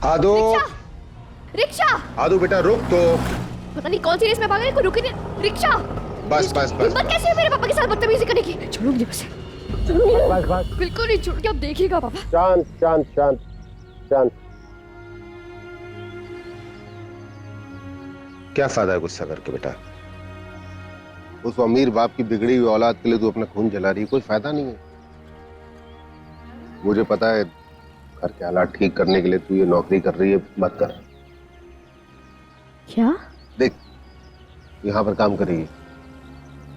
आदो, रिक्शा। आदो बेटा रुक तो। पता नहीं कौन सी रेस में भागा है, कोई रुके नहीं। रिक्शा। बस बस बस। हिम्मत कैसे है मेरे पापा के साथ बदतमीजी करने की? छोड़ो मुझे बस। बस बस। बिल्कुल नहीं छोड़ के, अब देखिएगा पापा। शांत शांत शांत शांत। क्या फायदा है गुस्सा करके बेटा? उस अमीर बाप की बिगड़ी हुई औलाद के लिए तू अपना खून जला रही है, कोई फायदा नहीं है। मुझे पता है घर के हालात ठीक करने के लिए तू ये नौकरी कर रही है, मत कर। क्या? देख, यहाँ पर काम करेगी,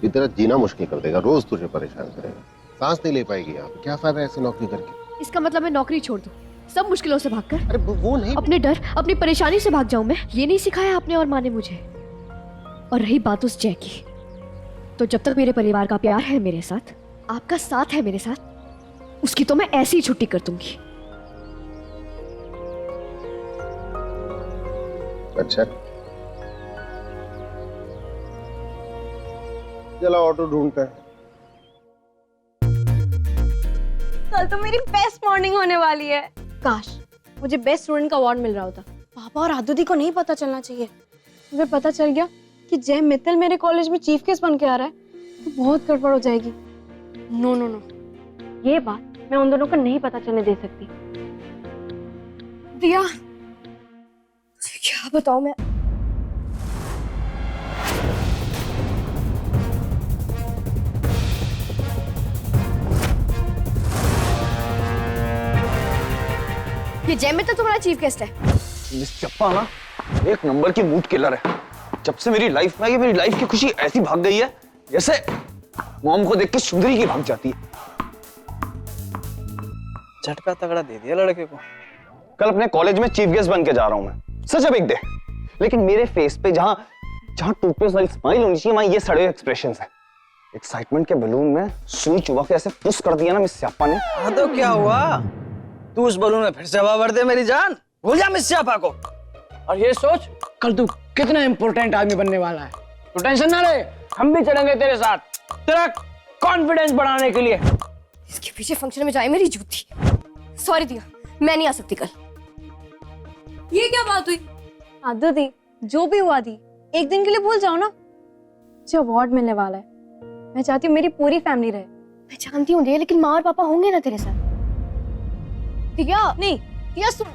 इतना जीना मुश्किल कर देगा, रोज तुझे परेशान करेगा, सांस नहीं ले पाएगी यहाँ पे। क्या फायदा है ऐसी नौकरी करके? इसका मतलब मैं नौकरी छोड़ दूं, सब मुश्किलों से भागकर? अरे वो नहीं, अपने डर, अपनी परेशानी से भाग जाऊं मैं? ये नहीं सिखाया आपने और माँ ने मुझे। और रही बात उस जय की, तो जब तक मेरे परिवार का प्यार है मेरे साथ, आपका साथ है मेरे साथ, उसकी तो मैं ऐसी ही छुट्टी कर दूंगी। अच्छा, चला ऑटो ढूंढते हैं। कल तो मेरी बेस्ट मॉर्निंग होने वाली है। काश मुझे बेस्ट स्टूडेंट का अवार्ड मिल रहा होता। पापा और आदुदी को नहीं पता चलना चाहिए। अगर पता चल गया कि जय मित्तल मेरे कॉलेज में चीफ गेस्ट बन के आ रहा है तो बहुत गड़बड़ हो जाएगी। नो नो नो, ये बात मैं उन दोनों को नहीं पता चलने दे सकती। दिया, क्या बताऊं मैं? ये जय मित्तल तुम्हारा चीफ गेस्ट है? मिस चप्पा ना एक नंबर की मूड किलर है। जब से मेरी लाइफ में आई, मेरी लाइफ की खुशी ऐसी भाग गई है जैसे मॉम को देख के सुंदरी की भाग जाती है। झटका तगड़ा दे दिया लड़के को। कल अपने कॉलेज में चीफ गेस्ट बन के जा रहा हूं मैं, सच है बिग डे। लेकिन मेरे फेस पे जहां जहां टूथपेस्ट वाली स्माइल होनी चाहिए, वहां ये सड़े एक्सप्रेशंस है। एक्साइटमेंट के बलून में सुई चुबा के ऐसे पुश कर दिया ना मिस स्यापा ने। हाँ तो क्या हुआ? तू उस बलून में फिर से हवा भर दे मेरी जान। भूल जा मिस स्यापा को। और ये सोच कल तू कितना इंपॉर्टेंट आदमी बनने वाला है। तो टेंशन ना ले, हम भी चलेंगे तेरे साथ, तेरा कॉन्फिडेंस बढ़ाने के लिए। इसके पीछे फंक्शन में जाए मेरी जूती। सॉरी दिया, मैं नहीं आ सकती कल। ये क्या बात हुई? आदुदी, जो भी हुआ दी, एक दिन के लिए भूल जाओ ना। जो अवार्ड मिलने वाला है, मैं चाहती हूँ मेरी पूरी फैमिली रहे। मैं जानती हूँ दिया, लेकिन माँ और पापा होंगे ना तेरे साथ? दिया नहीं, दिया सुन।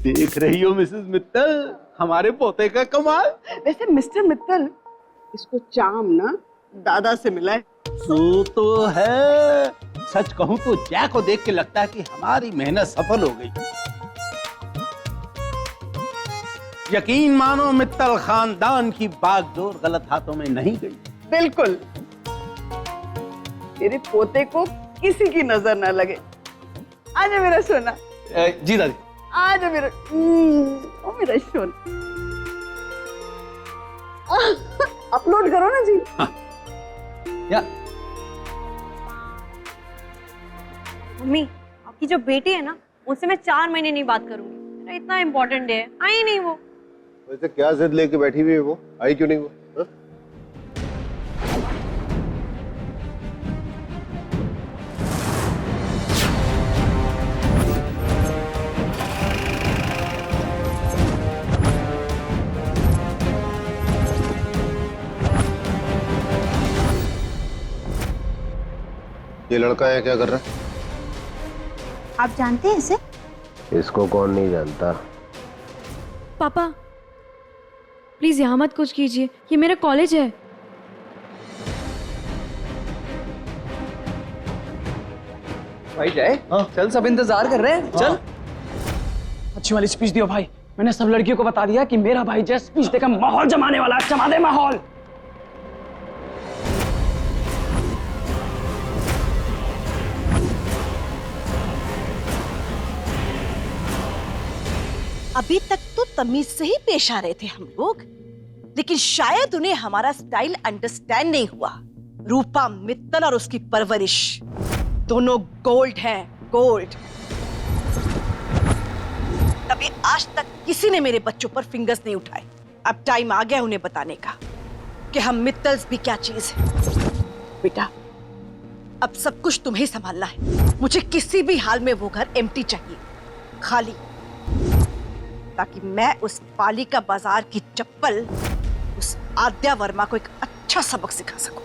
देख रही हो मिसेस मित्तल, हमारे पोते का कमाल। वैसे मिस्टर मित्तल, इसको चाम ना दादा से मिला है। तो है, सच कहूं तो जय को देख के लगता है कि हमारी मेहनत सफल हो गई। यकीन मानो मित्तल खानदान की बागडोर गलत हाथों में नहीं गई। बिल्कुल, तेरे पोते को किसी की नजर ना लगे। आजा मेरा सोना। जी दादी। आजा मेरा ओ मेरा सोना। अपलोड करो ना जी। हाँ। या मम्मी, आपकी जो बेटी है ना, उनसे मैं 4 महीने नहीं बात करूंगी। मेरा इतना इम्पोर्टेंट डे है, आई नहीं वो। वैसे क्या जिद लेके बैठी हुई है वो? आई क्यों नहीं वो? हा? ये लड़का है, क्या कर रहा है? आप जानते हैं इसे? इसको कौन नहीं जानता। पापा प्लीज यहाँ मत कुछ कीजिए, ये मेरा कॉलेज है। भाई जय, चल सब इंतजार कर रहे हैं, चल। अच्छी वाली स्पीच दियो भाई। मैंने सब लड़कियों को बता दिया कि मेरा भाई जय स्पीच देकर माहौल जमाने वाला है। जमा दे माहौल। अभी तक तो तमीज से ही पेश आ रहे थे हम लोग, लेकिन शायद उन्हें हमारा स्टाइल अंडरस्टैंड नहीं हुआ। रूपा मित्तल और उसकी परवरिश दोनों गोल्ड हैं, गोल्ड। तभी आज तक किसी ने मेरे बच्चों पर फिंगर्स नहीं उठाए। अब टाइम आ गया उन्हें बताने का कि हम मित्तल्स भी क्या चीज है। बेटा, अब सब कुछ तुम्हें ही संभालना है। मुझे किसी भी हाल में वो घर एम्प्टी चाहिए, खाली, ताकि मैं उस पालिका बाजार की चप्पल उस आद्या वर्मा को एक अच्छा सबक सिखा सकूं।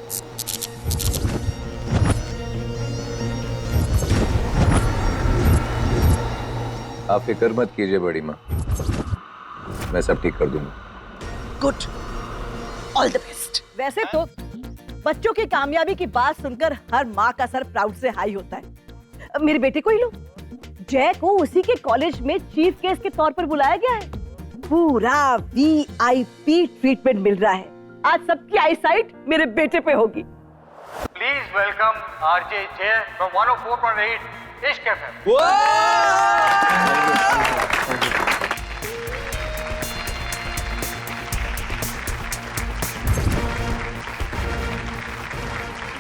आप फिक्र मत कीजिए बड़ी माँ, मैं सब ठीक कर दूंगा। Good, all the best. वैसे तो बच्चों की कामयाबी की बात सुनकर हर माँ का सर प्राउड से हाई होता है। अब मेरे बेटे को ही लो, जय को उसी के कॉलेज में चीफ गेस्ट के तौर पर बुलाया गया है। पूरा वीआईपी ट्रीटमेंट मिल रहा है। आज सबकी आईसाइट मेरे बेटे पे होगी। प्लीज वेलकम आरजे जय फ्रॉम 104.8 इश्क FM.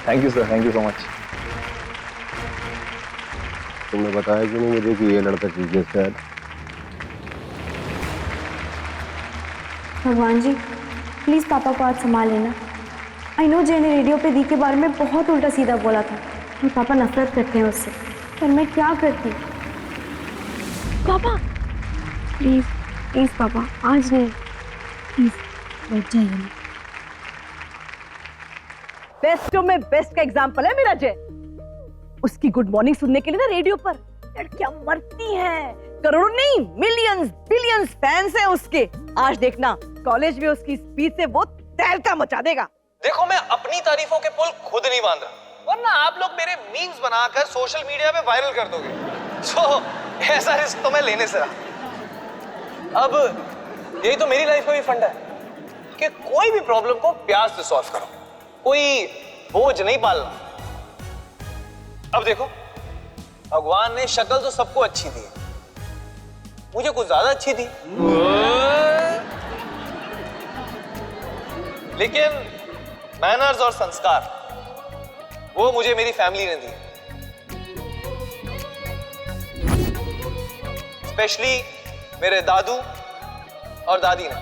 Thank you sir, thank you so much. तुमने बताया क्यों नहीं मुझे कि ये लड़का चीफ गेस्ट है? भगवान जी, प्लीज पापा को आज संभाल लेना। आई नो जय ने रेडियो पे दी के बारे में बहुत उल्टा सीधा बोला था और पापा नफरत करते हैं उससे, पर मैं क्या करती। पापा प्लीज प्लीज पापा, आज नहीं, प्लीज बैठ जाइए ना। बेस्टों में बेस्ट का एग्जाम्पल है मेरा जय। उसकी गुड मॉर्निंग सुनने के लिए ना रेडियो पर लड़कियां मरती हैं। करोड़ों नहीं, मिलियंस बिलियंस फैंस हैं उसके। आज देखना कॉलेज में उसकी स्पीच से वो तहलका मचा देगा। देखो, मैं अपनी तारीफों के पुल खुद नहीं बांध रहा, वरना आप लोग मेरे मीम्स बनाकर सोशल मीडिया पे वायरल कर दोगे। सो ऐसा रिस्क तो मैं लेने से रहा। अब यही तो मेरी लाइफ का भी फंडा है कि कोई भी प्रॉब्लम को प्यार से सॉल्व करो, कोई बोझ नहीं पालना। अब देखो, भगवान ने शक्ल तो सबको अच्छी दी, मुझे कुछ ज्यादा अच्छी थी, लेकिन मैनर्स और संस्कार वो मुझे मेरी फैमिली ने दी, स्पेशली मेरे दादू और दादी ने।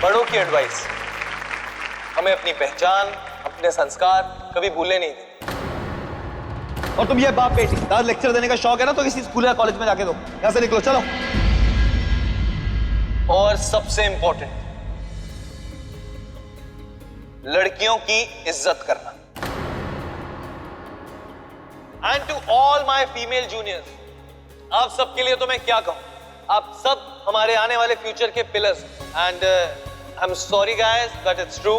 बड़ों की एडवाइस हमें अपनी पहचान, अपने संस्कार कभी भूलने नहीं थे। और तुम ये बाप बेटी दाद लेक्चर देने का शौक है ना, तो किसी स्कूल या कॉलेज में जाके दो। यहां से निकलो, चलो। और सबसे इंपॉर्टेंट, लड़कियों की इज्जत करना। And to all my female juniors, आप सबके लिए तो मैं क्या कहूं, आप सब हमारे आने वाले फ्यूचर के pillars. And I am sorry guys but it's true.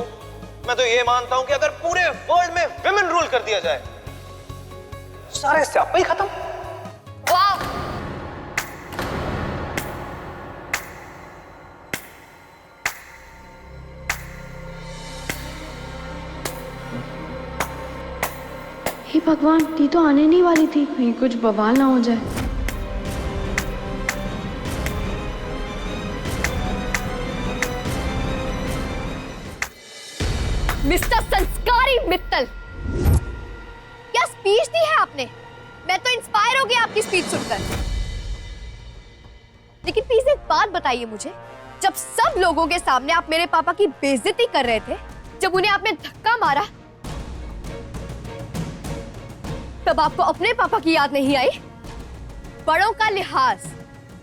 मैं तो ये मानता हूं कि अगर पूरे वर्ल्ड में विमेन रूल कर दिया जाए, सारे स्यापे ही खत्म। वाह! हे भगवान, ती तो आने नहीं वाली थी, कहीं कुछ बवाल ना हो जाए। मिस्टर संस्कारी मित्तल, क्या स्पीच दी है आपने? मैं तो इंस्पायर हो गया आपकी स्पीच सुनकर। लेकिन प्लीज एक बात बताइए मुझे, जब सब लोगों के सामने आप मेरे पापा की बेइज्जती कर रहे थे, जब उन्हें आपने धक्का मारा, तब आपको अपने पापा की याद नहीं आई? बड़ों का लिहाज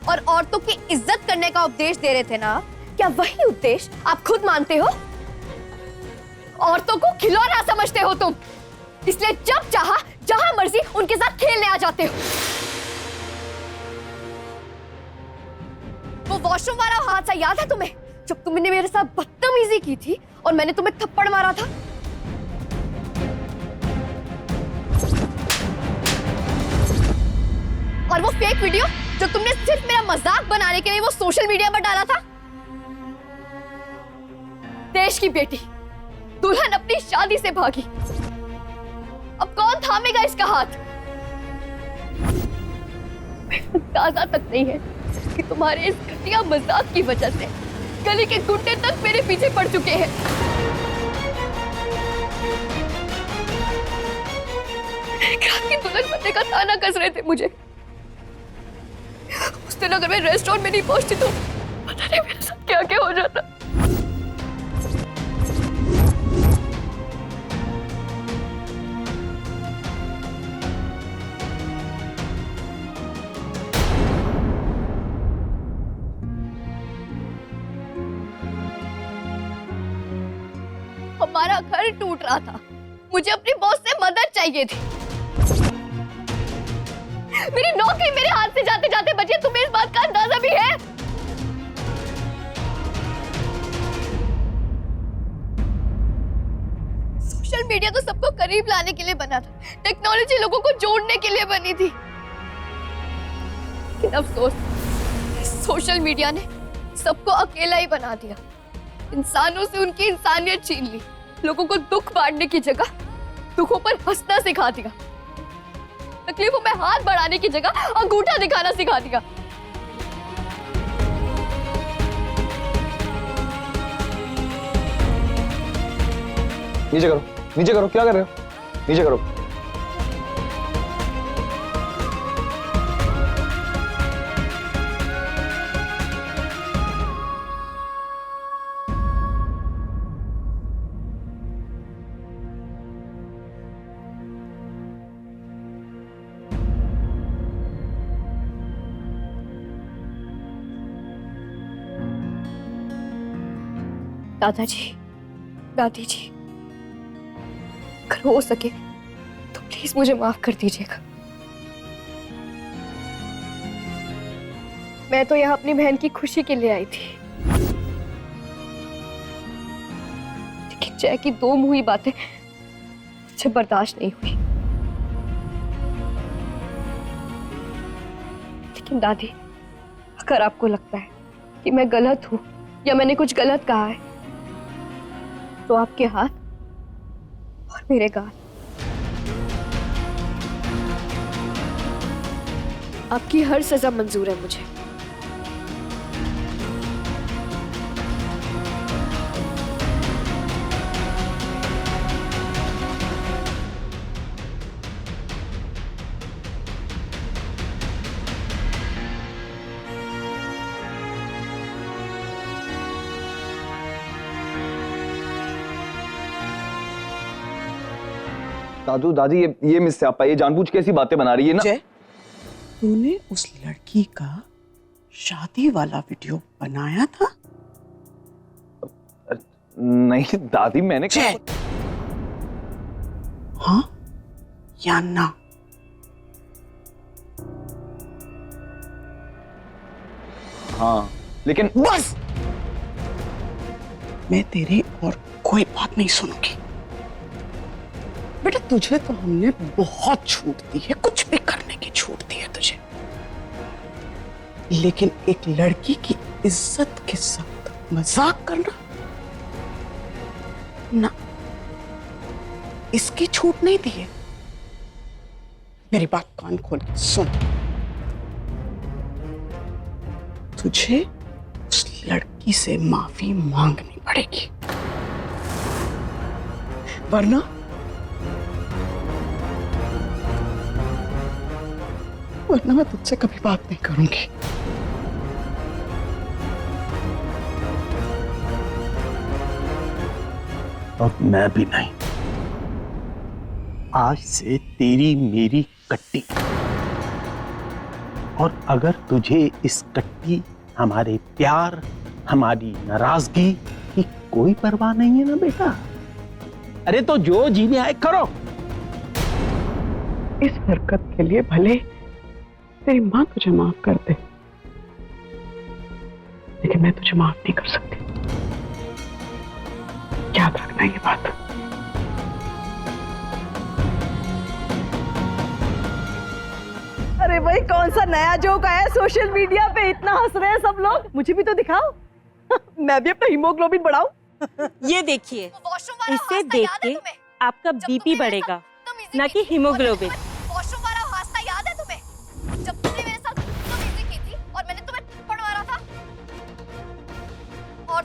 और औरतों की इज्जत करने का उपदेश दे रहे थे ना, क्या वही उपदेश आप खुद मानते हो? औरतों को खिलौना समझते हो तुम, इसलिए जब चाहा जहां मर्जी उनके साथ खेलने आ जाते हो। वो वॉशरूम वाला हादसा याद है तुम्हें, जब तुमने मेरे साथ बदतमीजी की थी और मैंने तुम्हें थप्पड़ मारा था? और वो फेक वीडियो जो तुमने सिर्फ मेरा मजाक बनाने के लिए वो सोशल मीडिया पर डाला था? देश की बेटी दुल्हन अपनी शादी से भागी, अब कौन थामेगा इसका हाथ? अंदाजा तक नहीं है कि तुम्हारे इस घटिया मजाक की वजह से गली के गुंडे तक मेरे पीछे पड़ चुके हैं। एक रात की दुल्हन बनने का ताना कस रहे थे मुझे। उस दिन अगर मैं रेस्टोरेंट में नहीं पहुंचती तो पता नहीं मेरे साथ क्या क्या हो जाता। हमारा घर टूट रहा था, मुझे अपनी बॉस से मदद चाहिए थी। मेरी नौकरी मेरे हाथ से जाते जाते बची, तुम्हें इस बात का अंदाजा भी है? सोशल मीडिया तो सबको करीब लाने के लिए बना था, टेक्नोलॉजी लोगों को जोड़ने के लिए बनी थी। लेकिन अफसोस, सोशल मीडिया ने सबको अकेला ही बना दिया। इंसानों से उनकी इंसानियत छीन ली, लोगों को दुख बांटने की जगह दुखों पर हंसना सिखा दिया, तकलीफों में हाथ बढ़ाने की जगह अंगूठा दिखाना सिखा दिया। नीचे करो, नीचे करो, क्या कर रहे हो? नीचे करो। दादाजी, दादी जी, अगर हो सके तो प्लीज मुझे माफ कर दीजिएगा। मैं तो यहाँ अपनी बहन की खुशी के लिए आई थी, लेकिन जय की दो मुंही बातें मुझे बर्दाश्त नहीं हुई। लेकिन दादी, अगर आपको लगता है कि मैं गलत हूँ या मैंने कुछ गलत कहा है, तो आपके हाथ और मेरे गाल, आपकी हर सजा मंजूर है मुझे। दादू दादी, ये मिस आपा, ये जानबूझ के ऐसी बातें बना रही है ना। जय, तूने उस लड़की का शादी वाला वीडियो बनाया था? नहीं दादी, मैंने जय, हाँ या ना? हाँ, लेकिन बस, मैं तेरी और कोई बात नहीं सुनूंगी। बेटा, तुझे तो हमने बहुत छूट दी है, कुछ भी करने की छूट दी है तुझे, लेकिन एक लड़की की इज्जत के साथ मजाक करना ना, इसकी छूट नहीं दी है। मेरी बात कान खोल के सुन, तुझे उस लड़की से माफी मांगनी पड़ेगी, वरना मैं तुझसे कभी बात नहीं करूंगी। और मैं भी नहीं। आज से तेरी मेरी कट्टी, और अगर तुझे इस कट्टी, हमारे प्यार, हमारी नाराजगी की कोई परवाह नहीं है ना बेटा, अरे तो जो जीने आए करो। इस हरकत के लिए भले तेरी मां तुझे माफ कर दे, लेकिन मैं तुझे माफ नहीं कर सकती। याद रखना ये बात। अरे भाई, कौन सा नया जोक आया सोशल मीडिया पे, इतना हंस रहे हैं सब लोग? मुझे भी तो दिखाओ, मैं भी अपना हीमोग्लोबिन बढ़ाऊं। ये देखिए, इसे देख के आपका बीपी बढ़ेगा, ना कि हीमोग्लोबिन। वॉशरूम वाला हादसा याद है तुम्हें, जब तुमने मेरे साथ बदतमीजी की थी और मैंने तुम्हें थप्पड़ मारा था? और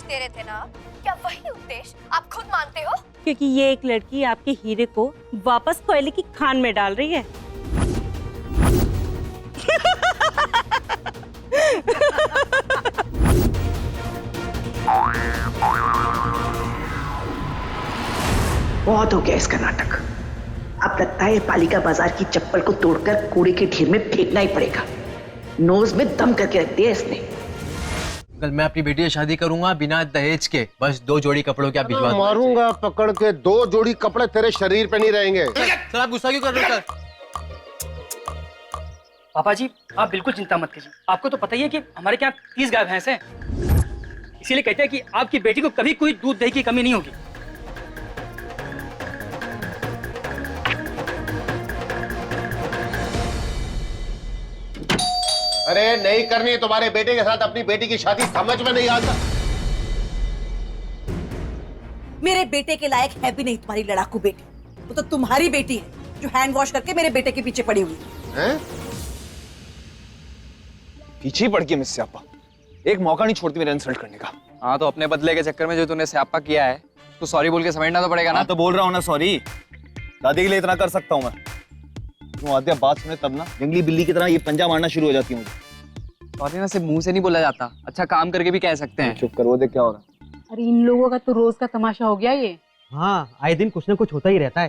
दे रहे थे ना आप, क्या वही उद्देश्य आप खुद मानते हो? क्योंकि ये एक लड़की आपके हीरे को वापस कोयले की खान में डाल रही है। बहुत हो गया इसका नाटक। अब लगता है पालिका बाजार की चप्पल को तोड़कर कूड़े के ढेर में फेंकना ही पड़ेगा। नोज में दम करके रख दिया इसने। कल मैं अपनी बेटी से शादी करूंगा बिना दहेज के, बस 2 जोड़ी कपड़ों के आप भिजवा दो। मारूंगा पकड़ के, 2 जोड़ी कपड़े तेरे शरीर पे नहीं रहेंगे। सर आप गुस्सा क्यों कर रहे हो सर? पापा जी आप बिल्कुल चिंता मत कीजिए, आपको तो पता ही है कि हमारे यहाँ 30 गाय भैंस हैं, इसीलिए कहते हैं कि आपकी बेटी को कभी कोई दूध दही की कमी नहीं होगी। अरे नहीं करनी तुम्हारे बेटे के साथ अपनी बेटी की शादी, समझ में नहीं आता। मेरे बेटे के लायक है भी नहीं तुम्हारी लड़ाकू बेटी। वो तो तुम्हारी बेटी है जो हैंड वॉश करके मेरे बेटे के पीछे पड़ी हुई है। पीछे पड़ के मिस स्यापा, एक मौका नहीं छोड़ती मेरे इंसल्ट करने का। हाँ तो अपने बदले के चक्कर में जो तूने स्यापा किया है तो सॉरी बोल के समझना तो पड़ेगा ना। तो बोल रहा हूँ ना सॉरी, दादी के लिए इतना कर सकता हूँ मैं। तुम आद्या बात सुने तब ना जंगली बिल्ली की तरह ये पंजा मारना शुरू हो जाती है मुझे। सॉरी ना सिर्फ मुंह से नहीं बोला जाता, अच्छा काम करके भी कह सकते हैं। चुप कर, वो देख क्या हो रहा है। अरे इन लोगों का तो रोज का तमाशा हो गया ये। हाँ आए दिन कुछ ना कुछ होता ही रहता है,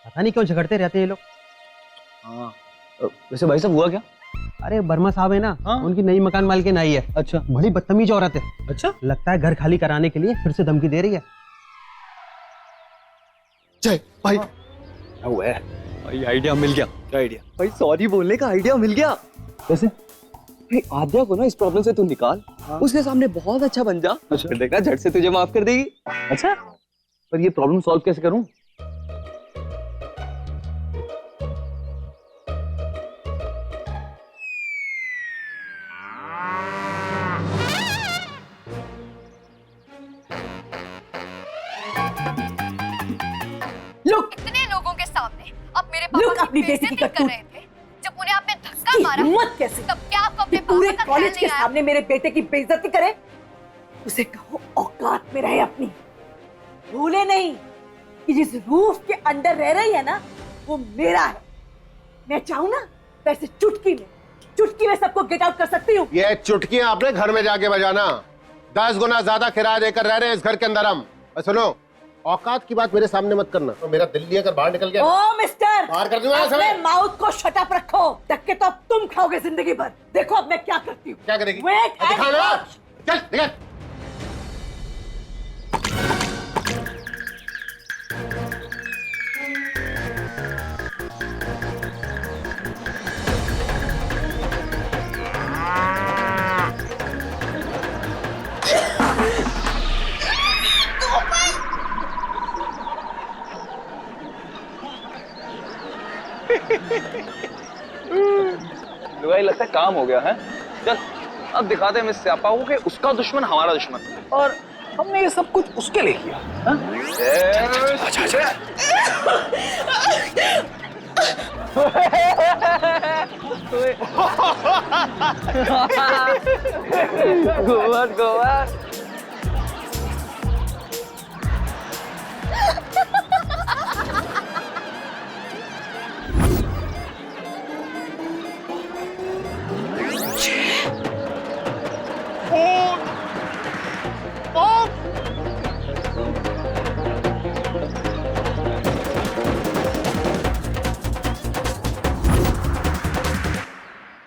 पता नहीं क्यों झगड़ते रहते हैं ये लोग। हाँ वैसे भाई साहब हुआ क्या? अरे वर्मा साहब है ना, हाँ? उनकी नई मकान मालकिन आई है। अच्छा, बड़ी बदतमीज औरत है। अच्छा, लगता है घर खाली कराने के लिए फिर से धमकी दे रही है। जय भाई क्या हुआ है? भाई आइडिया मिल गया। क्या आइडिया? भाई सॉरी बोलने का आइडिया मिल गया। कैसे? भाई आद्या को ना इस प्रॉब्लम से तू निकाल, उसके सामने बहुत अच्छा बन जा, फिर देखना झट से तुझे माफ कर देगी। अच्छा, पर ये प्रॉब्लम सॉल्व कैसे करूं? लुक कितने लोगों के सामने अब मेरे पापा अपनी बेटी की बेइज्जती कर करतूत। रहे थे, जब उन्हें आपने धक्का मारा हिम्मत कैसे तब क्या आपको अपने पूरे पापा का कॉलेज ख्याल के नहीं आया? सामने मेरे बेटे की बेइज्जती करे। उसे कहो औकात में रहे अपनी। भूले नहीं कि जिस रूफ के अंदर रह रही है ना वो मेरा है। मैं चाहूं ना वैसे चुटकी में सबको गेट आउट कर सकती हूँ। ये चुटकियां अपने घर में जाके बजाना। 10 गुना ज्यादा किराया देकर रह रहे हैं इस घर के अंदर हम। और सुनो, औकात की बात मेरे सामने मत करना, तो मेरा दिल्ली अगर बाहर निकल गया। ओ मिस्टर, बाहर कर दूंगा अपने माउथ को शट अप रखो। धक्के तो अब तुम खाओगे जिंदगी भर। देखो अब मैं क्या करती हूँ। क्या करेगी? Wait and दिखाना। watch। चल निकल। लुगाई लगता है काम हो गया है। चल अब दिखाते हैं मिस स्यापा को कि उसका दुश्मन हमारा दुश्मन, और हमने ये सब कुछ उसके लिए किया। गोवा